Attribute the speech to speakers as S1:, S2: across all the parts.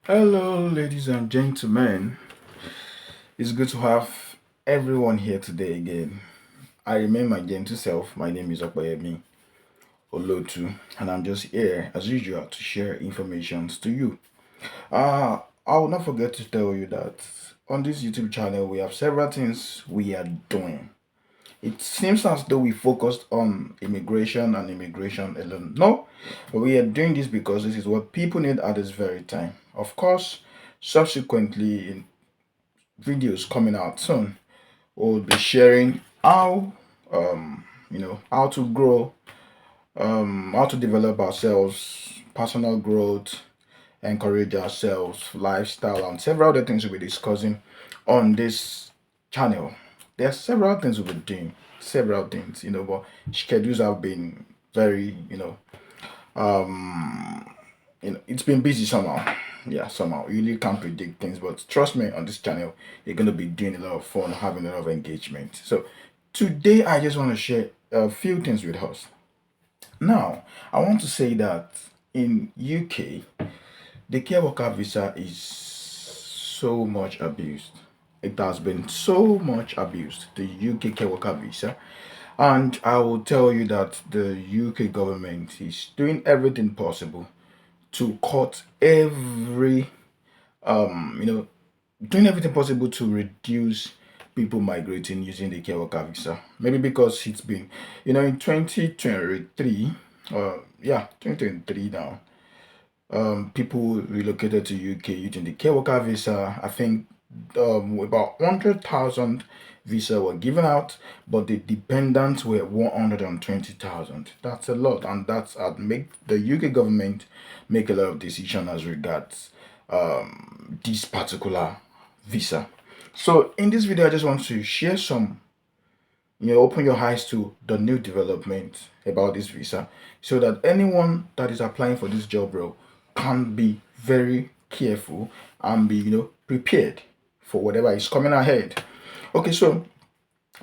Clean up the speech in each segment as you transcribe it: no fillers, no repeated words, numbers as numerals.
S1: Hello, ladies and gentlemen. It's good to have everyone here today again. I remain my gentle self. My name is Okoyemi Olotu, and I'm just here as usual to share information to you. I will not forget to tell you that on this YouTube channel we have several things we are doing. It seems as though we focused on immigration and immigration alone. No, we are doing this because this is what people need at this very time. Of course, subsequently in videos coming out soon. We'll be sharing how how to grow, how to develop ourselves, personal growth, encourage ourselves, lifestyle, and several other things we'll be discussing on this channel. There are several things we'll be doing, several things, but schedules have been very, it's been busy somehow. Yeah, somehow. You really can't predict things, but trust me, on this channel, you're gonna be doing a lot of fun, having a lot of engagement. So today I just want to share a few things with us. Now, I want to say that in UK, the care worker visa is so much abused. It has been so much abused, the UK care worker visa. And I will tell you that the UK government is doing everything possible to cut every um you know doing everything possible to reduce people migrating using the care worker visa. Maybe because it's been in 2023, 2023 now, people relocated to UK using the care worker visa. I think about 100,000 visa were given out, but the dependents were 120,000. That's a lot, and that's make the UK government make a lot of decision as regards this particular visa. So in this video, I just want to share some, open your eyes to the new development about this visa, so that anyone that is applying for this job role can be very careful and be, prepared for whatever is coming ahead. Okay, so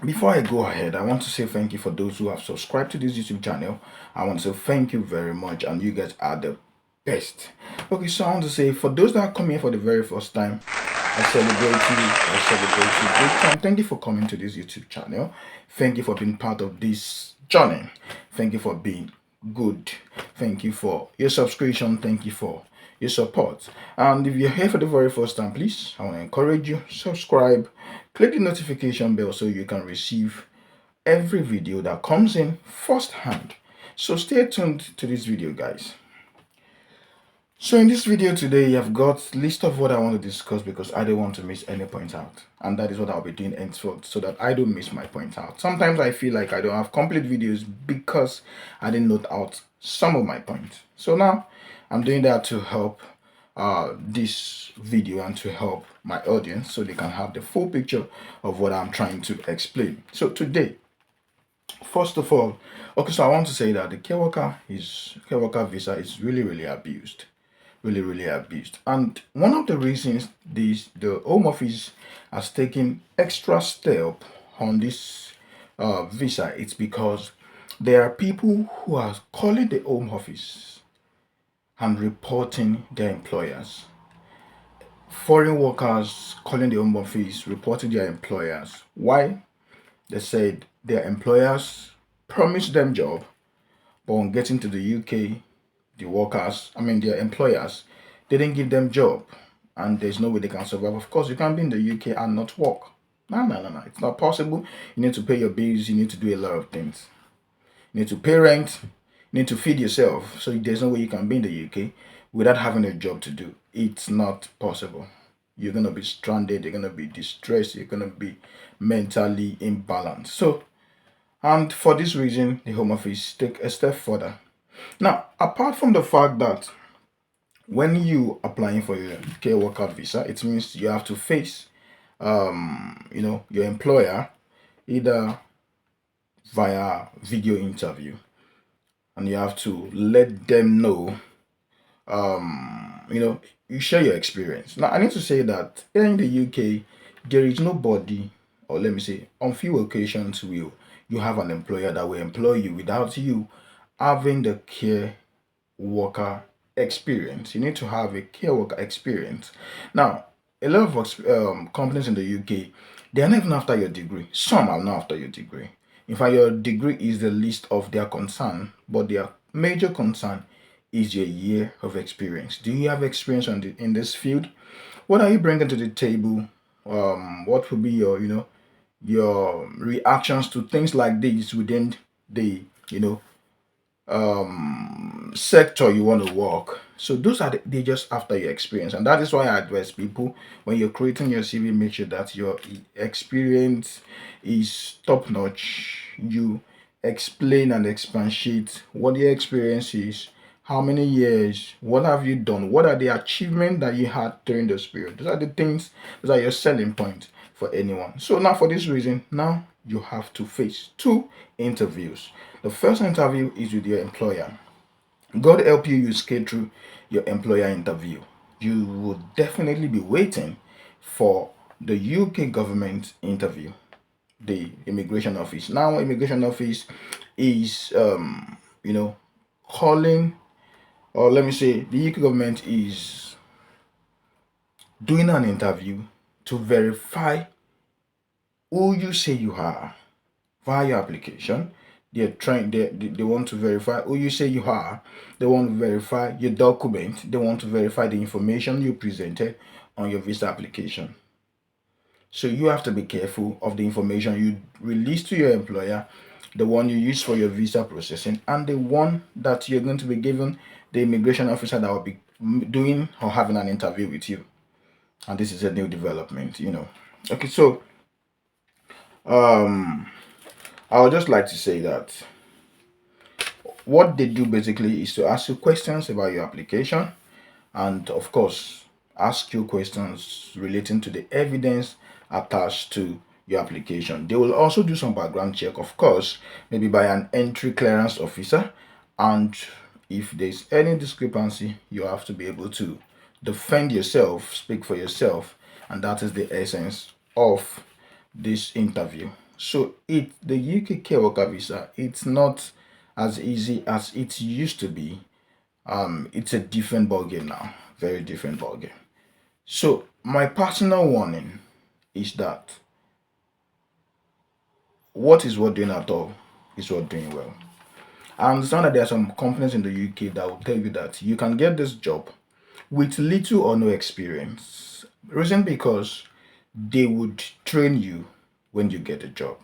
S1: before I go ahead, I want to say thank you for those who have subscribed to this YouTube channel. I want to say thank you very much, and you guys are the best. Okay, so I want to say for those that are coming here for the very first time, I celebrate you. I celebrate you big time. Thank you for coming to this YouTube channel. Thank you for being part of this journey. Thank you for being good. Thank you for your subscription. Thank you for your support. And if you're here for the very first time, please, I want to encourage you, subscribe, click the notification bell so you can receive every video that comes in firsthand. So stay tuned to this video, guys. So in this video today, I've got list of what I want to discuss because I don't want to miss any point out. And that is what I'll be doing henceforth so that I don't miss my point out. Sometimes I feel like I don't have complete videos because I didn't note out some of my points. So now I'm doing that to help this video and to help my audience so they can have the full picture of what I'm trying to explain. So today, first of all, okay, so I want to say that the care worker visa is really abused, really abused. And one of the reasons the Home Office has taken extra step on this visa, it's because there are people who are calling the Home Office and reporting their employers. Foreign workers calling the Home Office, reporting their employers. Why? They said their employers promised them job, but on getting to the UK, their employers, they didn't give them job, and there's no way they can survive. Of course, you can't be in the UK and not work. No. It's not possible. You need to pay your bills. You need to do a lot of things. You need to pay rent. You need to feed yourself. So there's no way you can be in the UK without having a job to do. It's not possible. You're gonna be stranded. You're gonna be distressed. You're gonna be mentally imbalanced. So, and for this reason, the Home Office take a step further. Now, apart from the fact that when you applying for your care worker visa, it means you have to face, your employer either via video interview, and you have to let them know, you share your experience. Now, I need to say that here in the UK, there is nobody, or let me say, on few occasions will you have an employer that will employ you without you having the care worker experience. You need to have a care worker experience. Now, a lot of companies in the UK, they are not even after your degree. Some are not after your degree. In fact, your degree is the least of their concern, but their major concern is your year of experience. Do you have experience in this field? What are you bringing to the table? What will be your reactions to things like this within the sector you want to work. So those are they just after your experience, and that is why I advise people when you're creating your CV, make sure that your experience is top notch. You explain and expatiate what your experience is, how many years, what have you done, what are the achievements that you had during this period. Those are the things, those are your selling points for anyone. So now for this reason, now you have to face two interviews. The first interview is with your employer. God help you, you skate through your employer interview. You will definitely be waiting for the UK government interview, the immigration office. Now, immigration office is, calling, or let me say, the UK government is doing an interview to verify who you say you are via your application. They want to verify who you say you are. They want to verify your document. They want to verify the information you presented on your visa application. So you have to be careful of the information you release to your employer, the one you use for your visa processing, and the one that you're going to be giving the immigration officer that will be doing or having an interview with you. And this is a new development. Okay, so um I would just like to say that what they do basically is to ask you questions about your application, and of course ask you questions relating to the evidence attached to your application. They will also do some background check, of course, maybe by an entry clearance officer, and if there's any discrepancy, you have to be able to defend yourself, speak for yourself, and that is the essence of this interview. So the UK care worker visa, it's not as easy as it used to be. It's a different ballgame now, very different ballgame. So my personal warning is that what is worth doing at all is worth doing well. I understand that there are some companies in the UK that will tell you that you can get this job with little or no experience. Reason because they would train you when you get a job.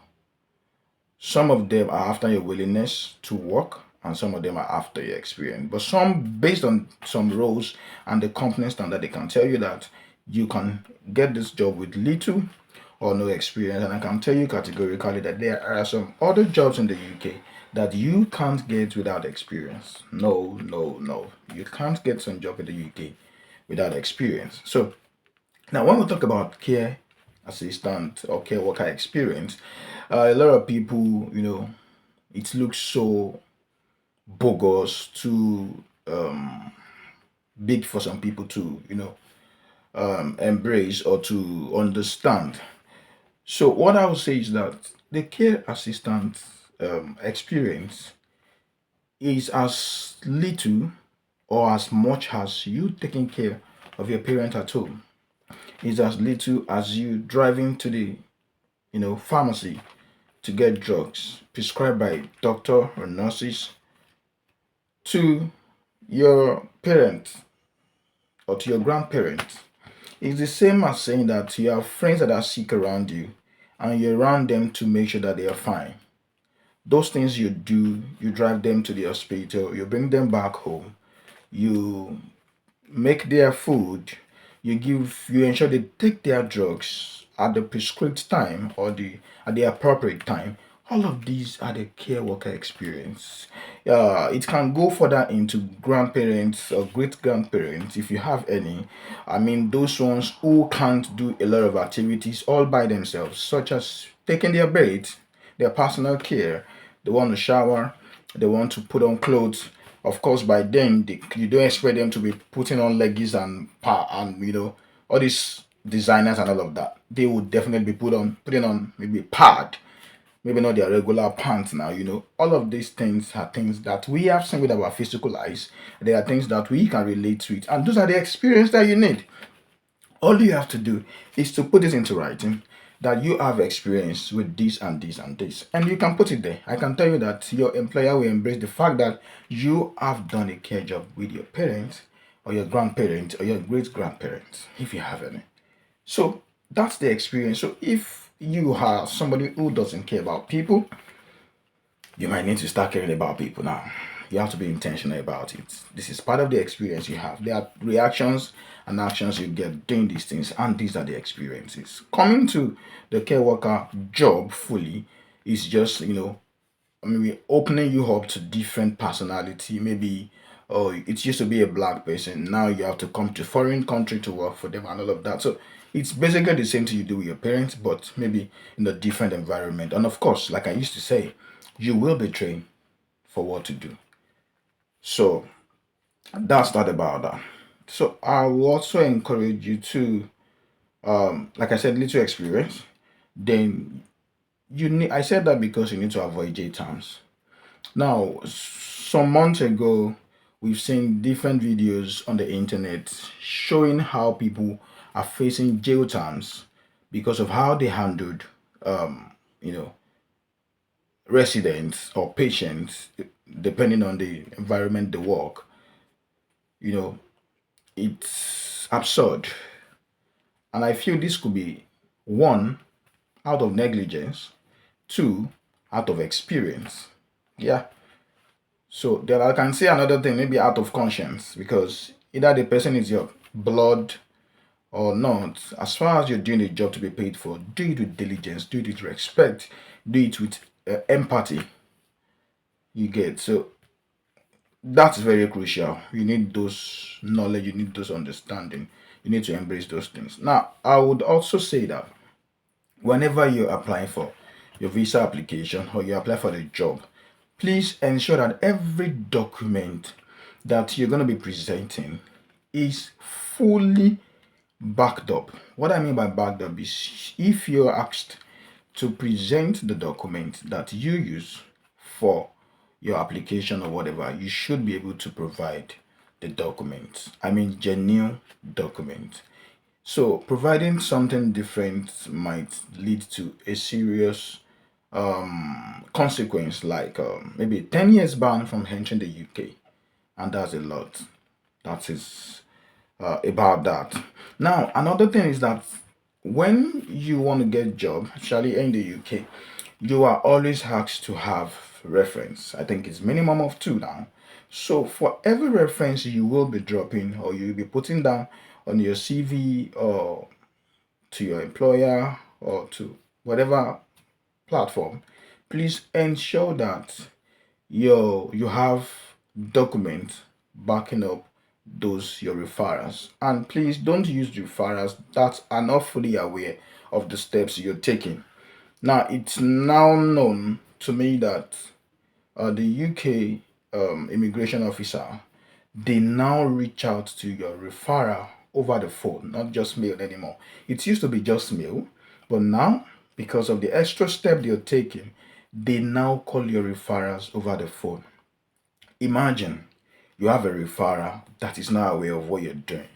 S1: Some of them are after your willingness to work, and some of them are after your experience. But some, based on some roles and the company standard, they can tell you that you can get this job with little or no experience. And I can tell you categorically that there are some other jobs in the UK that you can't get without experience. No, no, no. You can't get some job in the UK without experience. So now, when we talk about care assistant or care worker experience, a lot of people, it looks so bogus, too big for some people to, embrace or to understand. So, what I would say is that the care assistant experience is as little or as much as you taking care of your parent at home, is as little as you driving to the pharmacy to get drugs prescribed by doctor or nurses to your parents or to your grandparents. It's the same as saying that you have friends that are sick around you and you're around them to make sure that they are fine. Those things you do, you drive them to the hospital, you bring them back home, you make their food, you ensure they take their drugs at the prescribed time or the at the appropriate time. All of these are the care worker experience. It can go further into grandparents or great grandparents if you have any. I mean, those ones who can't do a lot of activities all by themselves, such as taking their bath, their personal care. They want to shower, they want to put on clothes. Of course, by then you don't expect them to be putting on leggings and and all these designers and all of that. They would definitely be putting on maybe pad maybe not their regular pants now, all of these things are things that we have seen with our physical eyes. They are things that we can relate to it, and those are the experience that you need. All you have to do is to put it into writing that you have experience with this and this and this, and you can put it there. I can tell you that your employer will embrace the fact that you have done a care job with your parents or your grandparents or your great grandparents, if you have any. So that's the experience. So if you are somebody who doesn't care about people, you might need to start caring about people now. You have to be intentional about it. This is part of the experience you have. There are reactions and actions you get doing these things, and these are the experiences. Coming to the care worker job fully is just, maybe opening you up to different personality. Maybe, oh, it used to be a black person. Now you have to come to foreign country to work for them and all of that. So it's basically the same thing you do with your parents, but maybe in a different environment. And of course, like I used to say, you will be trained for what to do. So that's not about that. So I will also encourage you to, like I said, little experience. Then you need. I said that because you need to avoid J terms. Now, some months ago, we've seen different videos on the internet showing how people are facing jail terms because of how they handled, you know, residents or patients, depending on the environment they work. You know, it's absurd. And I feel this could be one, out of negligence, two, out of experience. Yeah. So then I can say another thing, maybe out of conscience, because either the person is your blood or not, as far as you're doing a job to be paid for, do it with diligence, do it with respect, do it with empathy. You get. So that's very crucial. You need those knowledge, you need those understanding, you need to embrace those things. Now, I would also say that whenever you're applying for your visa application or you apply for the job, please ensure that every document that you're going to be presenting is fully backed up. What I mean by backed up is if you're asked to present the document that you use for your application or whatever, you should be able to provide the document. I mean, genuine document. So, providing something different might lead to a serious consequence, like maybe 10 years ban from entering the UK, and that's a lot. That is about that. Now, another thing is that when you want to get job, especially in the UK, you are always asked to have reference. I think it's minimum of two now. So for every reference you will be dropping or you'll be putting down on your CV or to your employer or to whatever platform, please ensure that you have documents backing up those your referrals, and please don't use referrals that are not fully aware of the steps you're taking. Now it's now known to me that the UK immigration officer, they now reach out to your referral over the phone, not just mail anymore. It used to be just mail, but now, because of the extra step they're taking, they now call your referrals over the phone. Imagine you have a referrer that is not aware of what you're doing.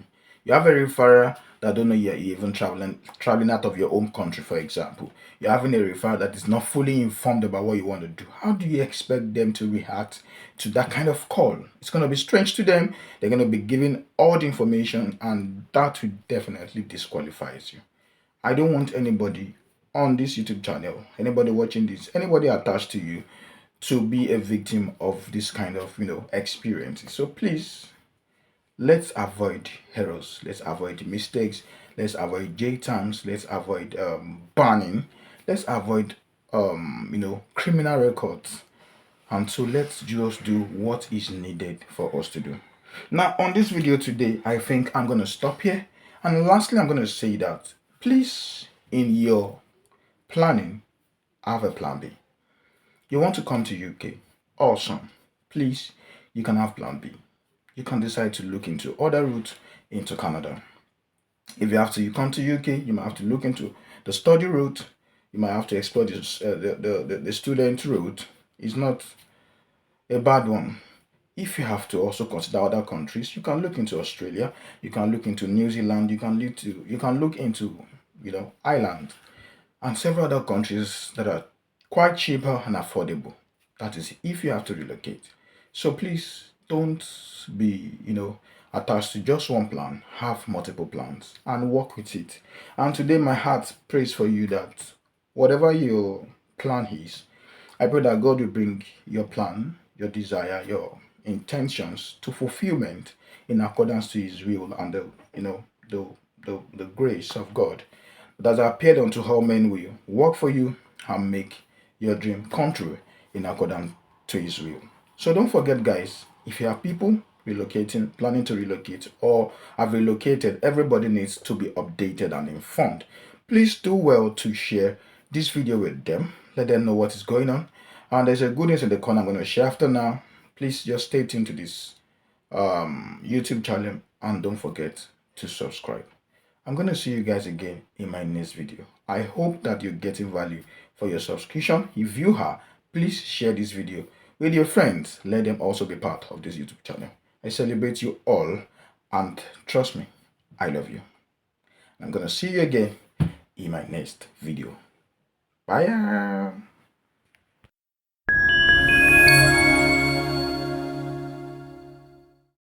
S1: You have a referrer that don't know you're even traveling out of your own country, for example. You're having a referrer that is not fully informed about what you want to do. How do you expect them to react to that kind of call? It's gonna be strange to them. They're gonna be giving all the information, and that will definitely disqualifies you. I don't want anybody on this YouTube channel, anybody watching this, anybody attached to you to be a victim of this kind of experiences. So please, let's avoid errors, let's avoid mistakes, let's avoid j terms, let's avoid banning, let's avoid criminal records, and so let's just do what is needed for us to do. Now on this video today, I think I'm gonna stop here, and lastly I'm gonna say that please, in your planning, have a plan B. You want to come to UK? Awesome. Please, you can have plan B. You can decide to look into other routes into Canada. If you have to you come to UK, you might have to look into the study route. You might have to explore this, the student route. It's not a bad one. If you have to also consider other countries, you can look into Australia, you can look into New Zealand, you can look into Ireland and several other countries that are quite cheaper and affordable. That is if you have to relocate. So please don't be, attached to just one plan. Have multiple plans and work with it. And today my heart prays for you that whatever your plan is, I pray that God will bring your plan, your desire, your intentions to fulfillment in accordance to His will and the grace of God that has appeared unto all men will work for you and make your dream come true in accordance to His will. So don't forget, guys, if you have people relocating, planning to relocate, or have relocated, everybody needs to be updated and informed. Please do well to share this video with them. Let them know what is going on. And there's a good news in the corner I'm going to share after now. Please just stay tuned to this YouTube channel and don't forget to subscribe. I'm going to see you guys again in my next video. I hope that you're getting value for your subscription. If you are, please share this video with your friends. Let them also be part of this YouTube channel. I celebrate you all and trust me, I love you. I'm going to see you again in my next video. Bye.